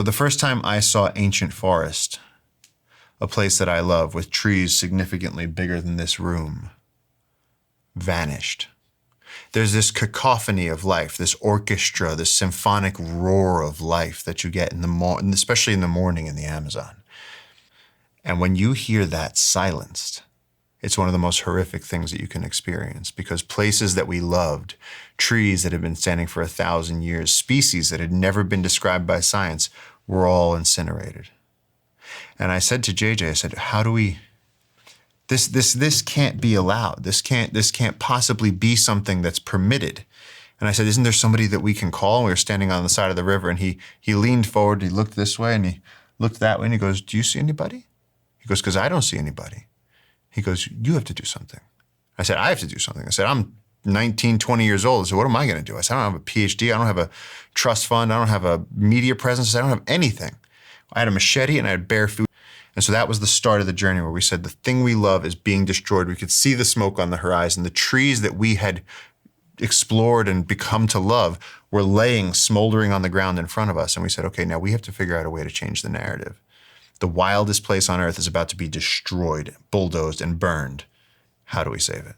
the first time I saw ancient forest, a place that I love with trees significantly bigger than this room, vanished. There's this cacophony of life, this orchestra, this symphonic roar of life that you get in the morning, especially in the morning in the Amazon. And when you hear that silenced, it's one of the most horrific things that you can experience, because places that we loved, trees that had been standing for 1,000 years, species that had never been described by science, were all incinerated. And I said to JJ, I said, how do we, this can't be allowed. This can't possibly be something that's permitted. And I said, isn't there somebody that we can call? And we were standing on the side of the river, and he leaned forward, he looked this way and he looked that way, and he goes, do you see anybody? He goes, because I don't see anybody. He goes, you have to do something. I said, I have to do something. I said, I'm 19, 20 years old. I said, what am I going to do? I said, I don't have a PhD. I don't have a trust fund. I don't have a media presence. I don't have anything. I had a machete and I had bare food. And so that was the start of the journey, where we said the thing we love is being destroyed. We could see the smoke on the horizon. The trees that we had explored and become to love were laying, smoldering on the ground in front of us. And we said, okay, now we have to figure out a way to change the narrative. The wildest place on earth is about to be destroyed, bulldozed, and burned. How do we save it?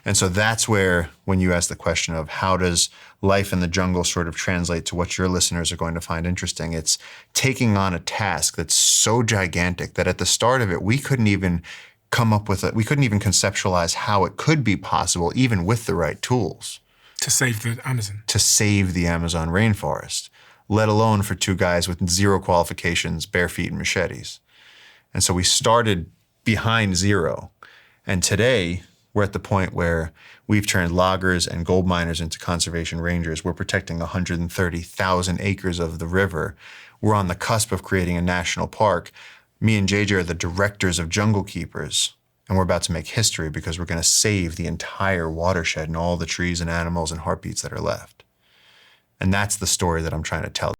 And so that's where, when you ask the question of how does life in the jungle sort of translate to what your listeners are going to find interesting, it's taking on a task that's so gigantic that at the start of it, we couldn't even come up with it. We couldn't even conceptualize how it could be possible, even with the right tools. To save the Amazon. To save the Amazon rainforest, let alone for two guys with zero qualifications, bare feet and machetes. And so we started behind zero. And today, we're at the point where we've turned loggers and gold miners into conservation rangers. We're protecting 130,000 acres of the river. We're on the cusp of creating a national park. Me and JJ are the directors of Jungle Keepers, and we're about to make history because we're going to save the entire watershed and all the trees and animals and heartbeats that are left. And that's the story that I'm trying to tell.